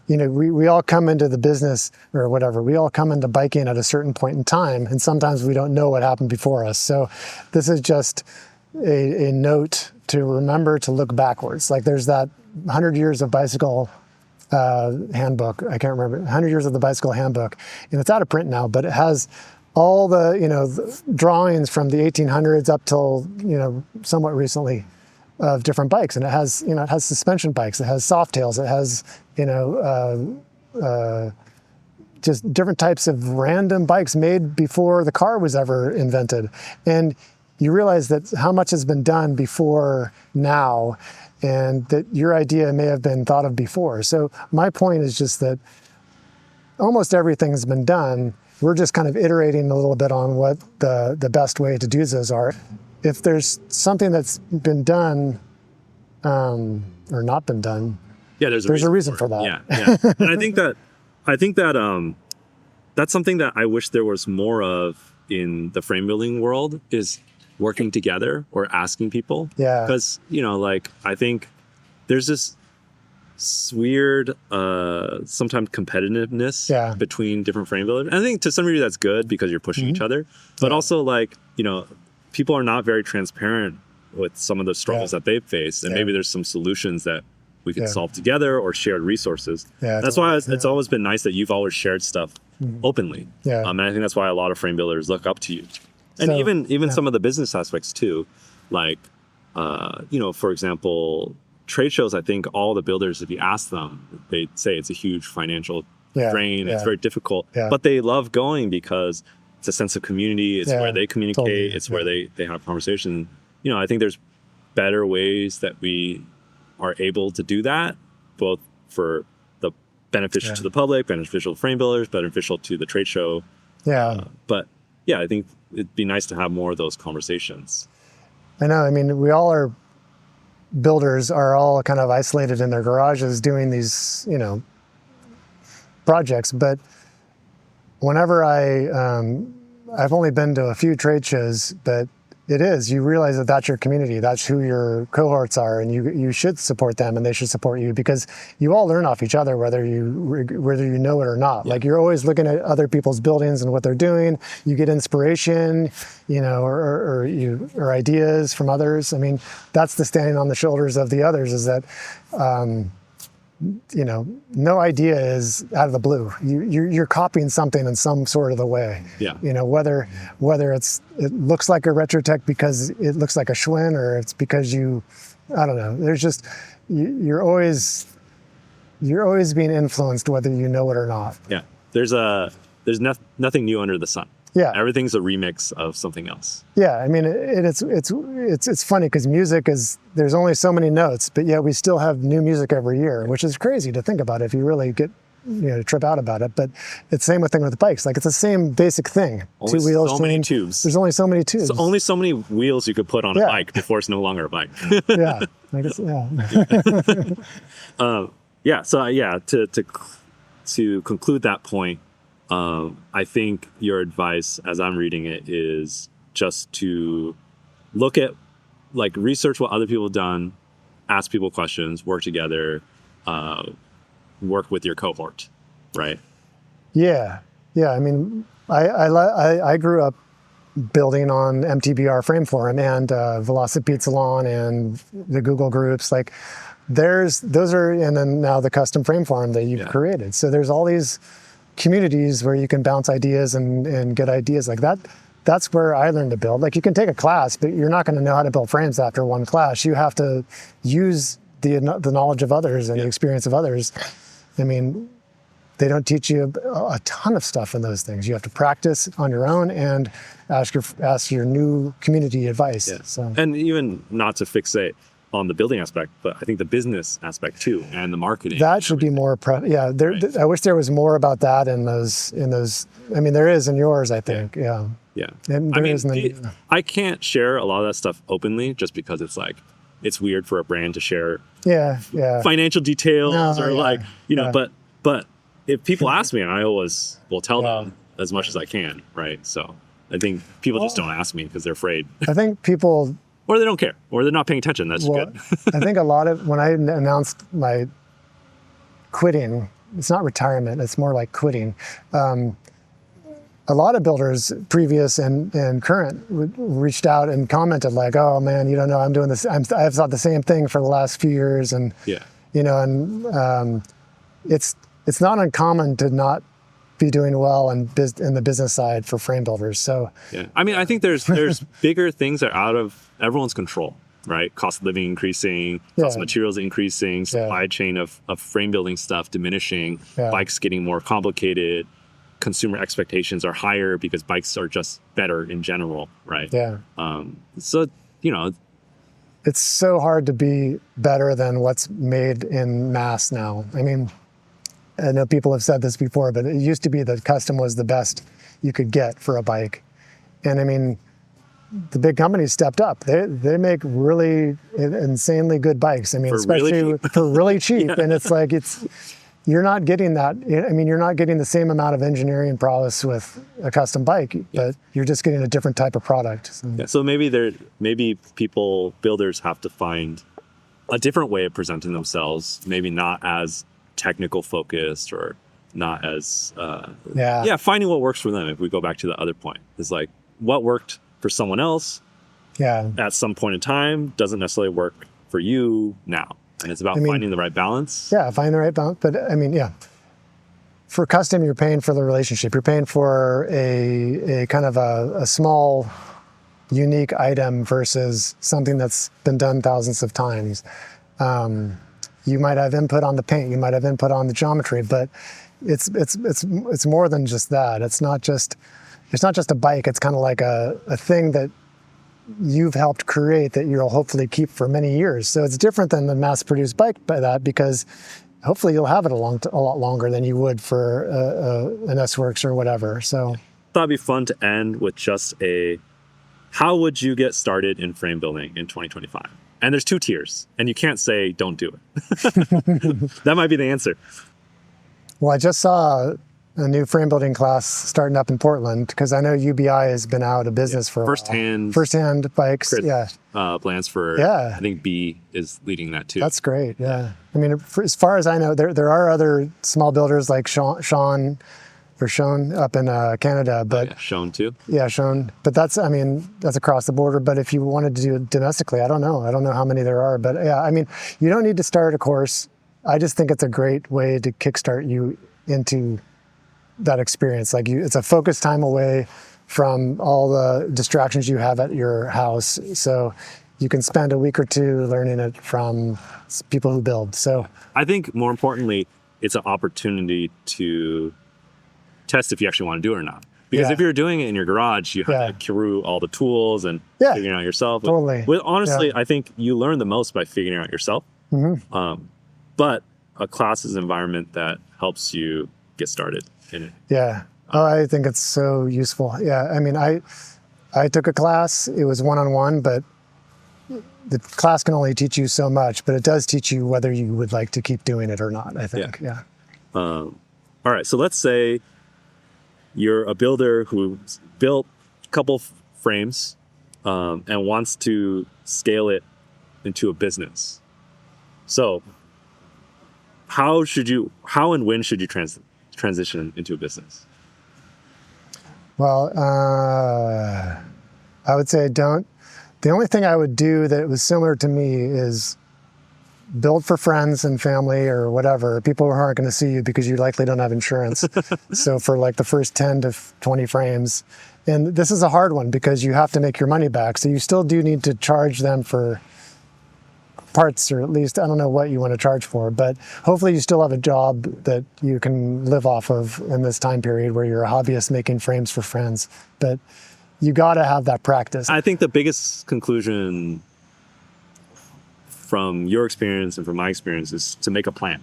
we all come into the business or whatever. We all come into biking at a certain point in time, and sometimes we don't know what happened before us. So this is just a note to remember to look backwards. Like there's that 100 years of bicycle handbook. I can't remember. 100 years of the bicycle handbook. And it's out of print now, but it has all the, the drawings from the 1800s up till, somewhat recently of different bikes. And it has, it has suspension bikes. It has soft tails. It has, just different types of random bikes made before the car was ever invented. And you realize that how much has been done before now, and that your idea may have been thought of before. So my point is just that almost everything's been done. We're just kind of iterating a little bit on what the best way to do those are. If there's something that's been done or not been done, there's a reason for that. Yeah. And I think that that's something that I wish there was more of in the frame building world is working together or asking people. Yeah. Because, I think there's this weird, sometimes competitiveness between different frame builders. And I think to some degree that's good because you're pushing each other. But also people are not very transparent with some of the struggles that they've faced. And maybe there's some solutions that we could solve together or shared resources. Yeah, that's why it's always been nice that you've always shared stuff openly. Yeah. And I think that's why a lot of frame builders look up to you. And even some of the business aspects too, like, for example, trade shows, I think all the builders, if you ask them, they say it's a huge financial drain. It's very difficult, but they love going because it's a sense of community. It's where they communicate. Totally. It's where they have conversation. I think there's better ways that we are able to do that, both for the beneficial to the public, beneficial to frame builders, beneficial to the trade show. But I think it'd be nice to have more of those conversations. I know. I mean, we all are builders are all kind of isolated in their garages doing these, projects. But whenever I've only been to a few trade shows, but it is. You realize that that's your community. That's who your cohorts are, and you should support them, and they should support you, because you all learn off each other, whether you know it or not. Like, you're always looking at other people's buildings and what they're doing. You get inspiration, or ideas from others. I mean, that's the standing on the shoulders of the others. Is that no idea is out of the blue. You're copying something in some sort of the way. Yeah. Whether it looks like a Retrotech because it looks like a Schwinn, or it's because I don't know. There's just, you're always being influenced, whether you know it or not. Yeah. There's nothing new under the sun. Yeah. Everything's a remix of something else. Yeah, I mean, it's funny because music there's only so many notes, but yet we still have new music every year, which is crazy to think about if you really get, trip out about it. But it's the same thing with bikes. Like, it's the same basic thing. Only 2 wheels, so many tubes. There's only so many tubes. So only so many wheels you could put on a bike before it's no longer a bike. Yeah, I guess, yeah. To conclude that point, I think your advice, as I'm reading it, is just to look at, research what other people have done, ask people questions, work together, work with your cohort, right? Yeah. I mean, I grew up building on MTBR Frame Forum and Velocipede Salon and the Google groups. Like, those are, and then now the custom frame forum that you've created. So there's all these communities where you can bounce ideas and get ideas like that. That's where I learned to build. Like, you can take a class, but you're not going to know how to build frames after one class. You have to use the knowledge of others and the experience of others. I mean, they don't teach you a ton of stuff in those things. You have to practice on your own and ask your new community advice. Yeah. So. And even not to fixate on the building aspect, but I think the business aspect too, and the marketing. That should be more. Right. I wish there was more about that in those. I mean, there is in yours, I think. Yeah. And I can't share a lot of that stuff openly, just because it's weird for a brand to share. Financial details But if people ask me, I always will tell them as much as I can, right? So I think people just don't ask me because they're afraid. I think people. Or they don't care, or they're not paying attention. That's good. I think a lot of, when I announced my quitting, it's not retirement, it's more like quitting. A lot of builders, previous and current, reached out and commented like, "Oh man, you don't know, I'm doing this. I've thought the same thing for the last few years," and it's not uncommon to not be doing well in the business side for frame builders. So I mean, I think there's bigger things that are out of everyone's control, right? Cost of living increasing, cost of materials increasing, supply chain of frame building stuff diminishing, bikes getting more complicated, consumer expectations are higher because bikes are just better in general, right? So it's so hard to be better than what's made in mass now. I mean, I know people have said this before, but it used to be that custom was the best you could get for a bike. And I mean, the big companies stepped up. They make really insanely good bikes. I mean, especially for really cheap. And it's like, you're not getting that. I mean, you're not getting the same amount of engineering prowess with a custom bike, but you're just getting a different type of product. So maybe builders have to find a different way of presenting themselves, maybe not as technical focused or not as finding what works for them. If we go back to the other point, is like what worked for someone else at some point in time doesn't necessarily work for you now, and it's about finding the right balance. Finding the right balance. But I mean, for custom, you're paying for the relationship. You're paying for a kind of a small unique item versus something that's been done thousands of times. You might have input on the paint, you might have input on the geometry, but it's more than just that. It's not just a bike. It's kind of like a thing that you've helped create that you'll hopefully keep for many years. So it's different than the mass-produced bike by that, because hopefully you'll have it a lot longer than you would for an S-Works or whatever. So thought it'd be fun to end with just how would you get started in frame building in 2025? And there's 2 tiers, and you can't say, don't do it. That might be the answer. Well, I just saw a new frame building class starting up in Portland because I know UBI has been out of business for a while. First-hand bikes. Chris, yeah. Plans for, Yeah. I think B is leading that too. That's great. Yeah. I mean, as far as I know, there are other small builders like Sean up in Canada, but Shown too. yeah, Sean. But that's across the border. But if you wanted to do it domestically, I don't know how many there are. But yeah, I mean, you don't need to start a course. I just think it's a great way to kickstart you into that experience. Like it's a focused time away from all the distractions you have at your house. So you can spend a week or two learning it from people who build. So I think more importantly, it's an opportunity to test if you actually want to do it or not. Because if you're doing it in your garage, you have to accrue all the tools and figuring it out yourself. Totally. Honestly, I think you learn the most by figuring it out yourself. But a class is an environment that helps you get started in it. Yeah. Oh, I think it's so useful. Yeah. I mean, I took a class. It was one-on-one, but the class can only teach you so much, but it does teach you whether you would like to keep doing it or not, I think. Yeah. All right. So let's say you're a builder who's built a couple frames and wants to scale it into a business. So how and when should you transition into a business? Well, I would say don't. The only thing I would do that was similar to me is build for friends and family or whatever, people who aren't going to see you because you likely don't have insurance. So for like the first 10 to 20 frames. And this is a hard one because you have to make your money back. So you still do need to charge them for parts, or at least, I don't know what you want to charge for, but hopefully you still have a job that you can live off of in this time period where you're a hobbyist making frames for friends. But you got to have that practice. I think the biggest conclusion from your experience and from my experience is to make a plan,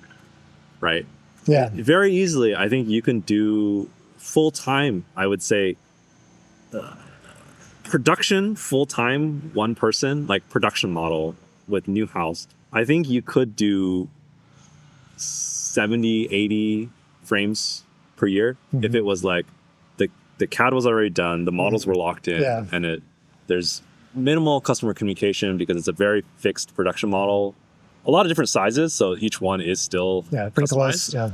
right? Yeah. Very easily, I think you can do full-time, I would say, production full-time, one person, like production model with new house. I think you could do 70, 80 frames per year if it was like the CAD was already done, the models were locked in, and there's minimal customer communication because it's a very fixed production model. A lot of different sizes, so each one is still pretty close. Yeah.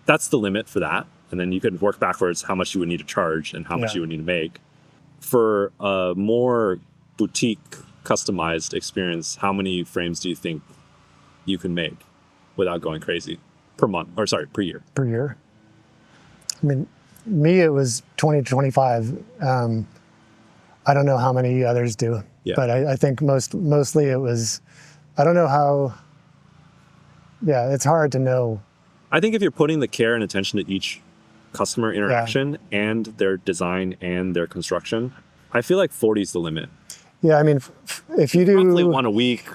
That's the limit for that. And then you could work backwards how much you would need to charge and how much you would need to make. For a more boutique, customized experience, how many frames do you think you can make without going crazy per year? Per year. I mean, me, it was 20 to 25. I don't know how many others do, but I think mostly it was, I don't know how, it's hard to know. I think if you're putting the care and attention to each customer interaction and their design and their construction, I feel like 40 is the limit. Yeah, I mean, if you do roughly one a week,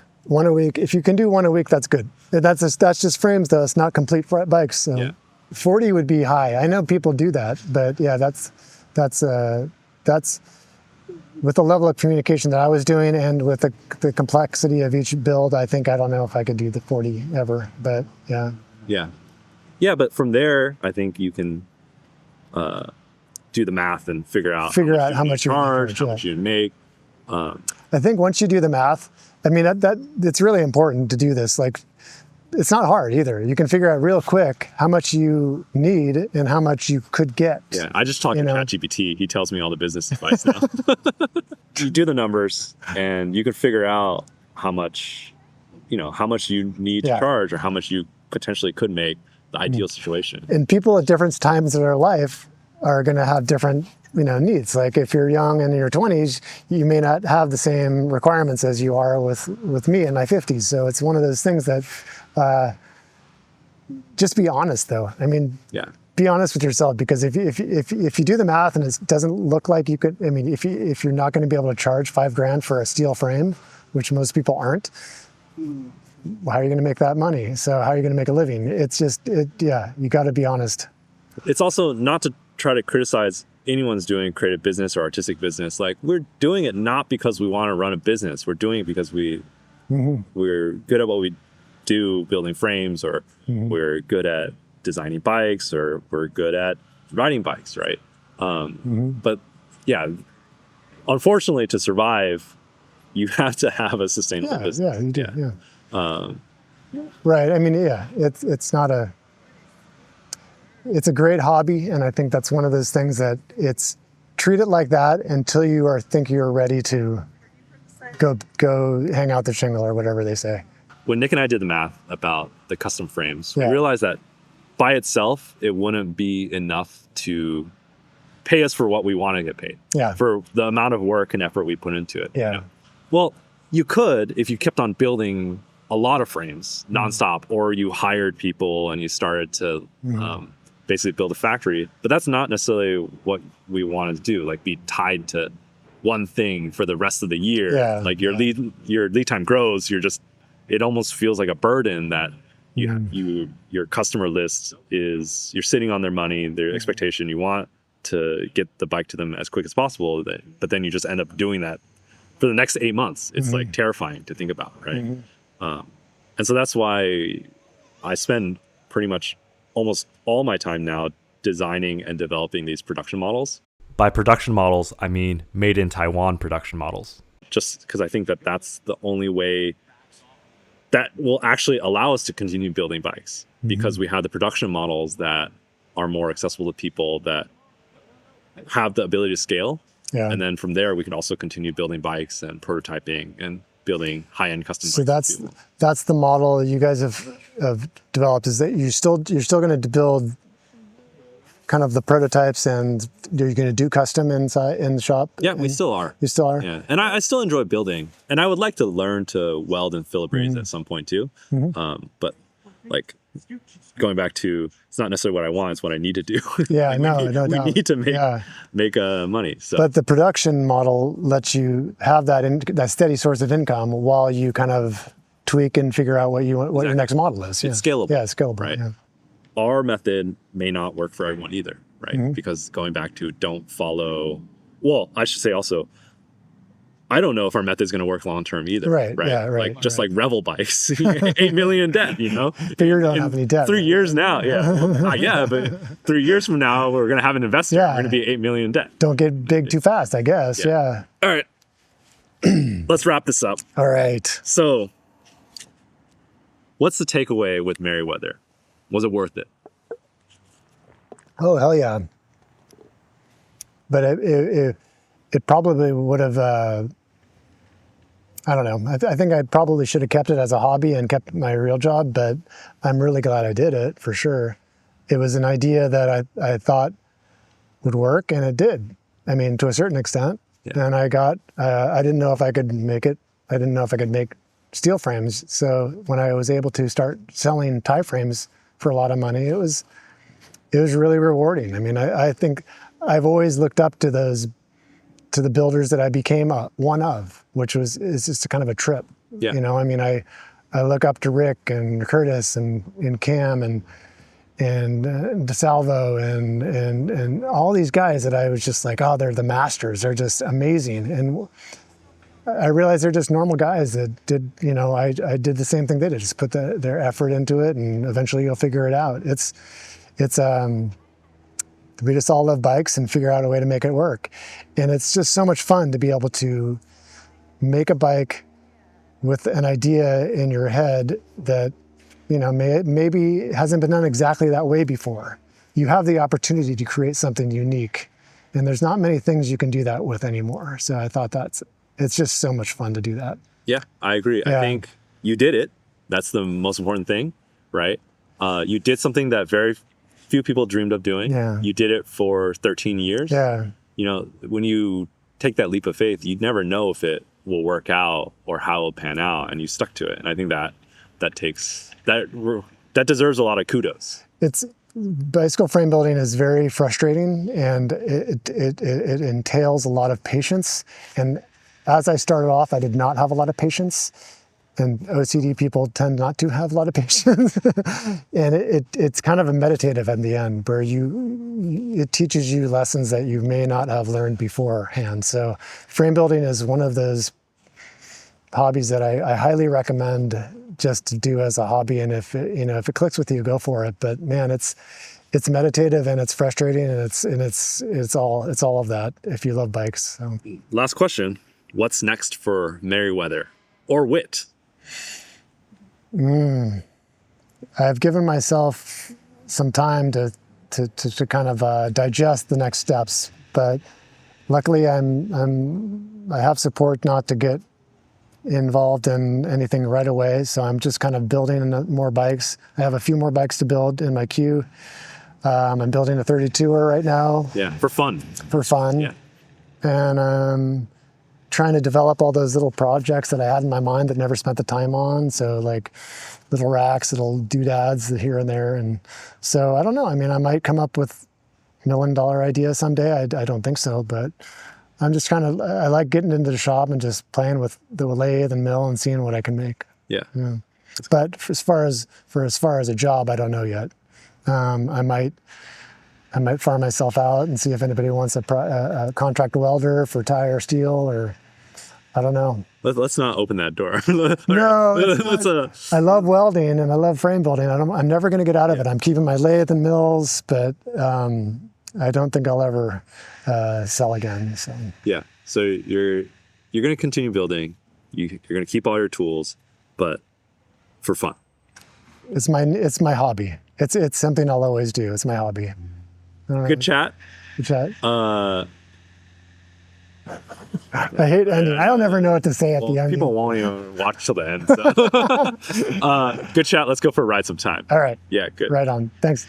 if you can do one a week, that's good. That's just frames though. It's not complete bikes. So 40 would be high. I know people do that, but that's with the level of communication that I was doing and with the complexity of each build. I don't know if I could do the 40 ever, but yeah. But from there, I think you can do the math and figure out how much you charge, how much you make. I think once you do the math, I mean, that it's really important to do this. Like, it's not hard either. You can figure out real quick how much you need and how much you could get. Yeah, I just talked to ChatGPT. He tells me all the business advice now. You do the numbers and you can figure out how much you need to charge or how much you potentially could make the ideal situation. And people at different times in their life are going to have different needs. Like if you're young and in your 20s, you may not have the same requirements as you are with me in my 50s. So it's one of those things that just be honest though. I mean, be honest with yourself, because if you do the math and it doesn't look like you could, I mean, if you're not going to be able to charge $5,000 for a steel frame, which most people aren't, how are you going to make that money? So how are you going to make a living? It's just, you got to be honest. It's also not to try to criticize anyone's doing creative business or artistic business. Like, we're doing it not because we want to run a business. We're doing it because we're good at what we do, building frames, or we're good at designing bikes or we're good at riding bikes, right? But yeah, unfortunately, to survive, you have to have a sustainable business. Yeah, you do. Yeah. Right. I mean, yeah, it's not a. It's a great hobby, and I think that's one of those things that it's treat it like that until you think you're ready to go hang out the shingle or whatever they say. When Nick and I did the math about the custom frames, we Yeah. realized that by itself, it wouldn't be enough to pay us for what we want to get paid. Yeah. For the amount of work and effort we put into it. Yeah. You know? Well, you could if you kept on building a lot of frames nonstop, or you hired people and you started to basically build a factory. But that's not necessarily what we wanted to do. Like, be tied to one thing for the rest of the year. Yeah. Like your lead time grows. It almost feels like a burden that your customer list is, you're sitting on their money, their expectation. You want to get the bike to them as quick as possible, but then you just end up doing that for the next 8 months. It's like terrifying to think about, right? And so that's why I spend pretty much almost all my time now designing and developing these production models. By production models, I mean made in Taiwan production models. Just because I think that that's the only way that will actually allow us to continue building bikes, because we have the production models that are more accessible to people, that have the ability to scale. Yeah. And then from there, we can also continue building bikes and prototyping and building high-end custom So bikes. that's the model you guys have developed, is that you're still going to build kind of the prototypes, and you're going to do custom inside in the shop? Yeah, we still are. You still are? Yeah, and I still enjoy building, and I would like to learn to weld and filigree at some point too. But like, going back to, it's not necessarily what I want; it's what I need to do. Yeah, Like, no we doubt. need to make money. So, But the production model lets you have that steady source of income while you kind of tweak and figure out what your next model is. It's scalable. Yeah, it's scalable. Right. Yeah. Our method may not work for everyone either, right? Because going back to, don't follow. Well, I should say also, I don't know if our method is going to work long term either. Right, yeah, right, Like, just right. like Revel bikes, 8 million in debt. But you don't have any debt. 3 years now, yeah, well, yeah, but 3 years from now, we're going to have an investor. Yeah. We're going to be 8 million in debt. Don't get big too fast, I guess. Yeah. All right, let's wrap this up. All right. So, what's the takeaway with Meriwether? Was it worth it? Oh, hell yeah. But it probably would have, I don't know. I think I probably should have kept it as a hobby and kept my real job, but I'm really glad I did it, for sure. It was an idea that I thought would work, and it did. I mean, to a certain extent. Yeah. And I didn't know if I could make it. I didn't know if I could make steel frames. So when I was able to start selling tie frames for a lot of money, it was really rewarding. I mean, I think I've always looked up to the builders that I became one of, which is just a kind of a trip. Yeah. You know, I mean, I look up to Rick and Curtis and Cam and DeSalvo and all these guys that I was just like, oh, they're the masters. They're just amazing. And I realized they're just normal guys that did, you know, I did the same thing they did, just put their effort into it, and eventually you'll figure it out. We just all love bikes and figure out a way to make it work. And it's just so much fun to be able to make a bike with an idea in your head that, you know, maybe hasn't been done exactly that way before. You have the opportunity to create something unique, and there's not many things you can do that with anymore. So I thought it's just so much fun to do that. Yeah, I agree. Yeah. I think you did it. That's the most important thing, right? You did something that very few people dreamed of doing. Yeah. You did it for 13 years. Yeah. You know, when you take that leap of faith, you never know if it will work out or how it'll pan out, and you stuck to it. And I think that deserves a lot of kudos. Bicycle frame building is very frustrating, and it entails a lot of patience. And as I started off, I did not have a lot of patience, and OCD people tend not to have a lot of patience. And it's kind of a meditative at the end, where it teaches you lessons that you may not have learned beforehand. So frame building is one of those hobbies that I highly recommend just to do as a hobby. And if it clicks with you, go for it. But man, it's meditative and it's frustrating and it's all of that if you love bikes. So. Last question. What's next for Meriwether or Whit? I've given myself some time to kind of digest the next steps, but luckily I have support not to get involved in anything right away. So I'm just kind of building more bikes. I have a few more bikes to build in my queue. I'm building a 32er right now. Yeah, for fun. Yeah. And trying to develop all those little projects that I had in my mind that never spent the time on. So like little racks, little doodads here and there. And so I don't know. I mean, I might come up with $1 million idea someday. I don't think so, but I'm just I like getting into the shop and just playing with the lathe and mill and seeing what I can make. Yeah. But as far as a job, I don't know yet. I might farm myself out and see if anybody wants a contract welder for tire or steel, or I don't know. Let's not open that door. No, I love welding and I love frame building. I'm never going to get out of it. I'm keeping my lathe and mills, but I don't think I'll ever sell again. So. Yeah. So you're going to continue building. You're going to keep all your tools, but for fun. It's my hobby. It's something I'll always do. It's my hobby. Good chat. Good chat. I hate ending. I don't ever know what to say at the end. People won't even watch till the end. So. Good chat. Let's go for a ride sometime. All right. Yeah, good. Right on. Thanks.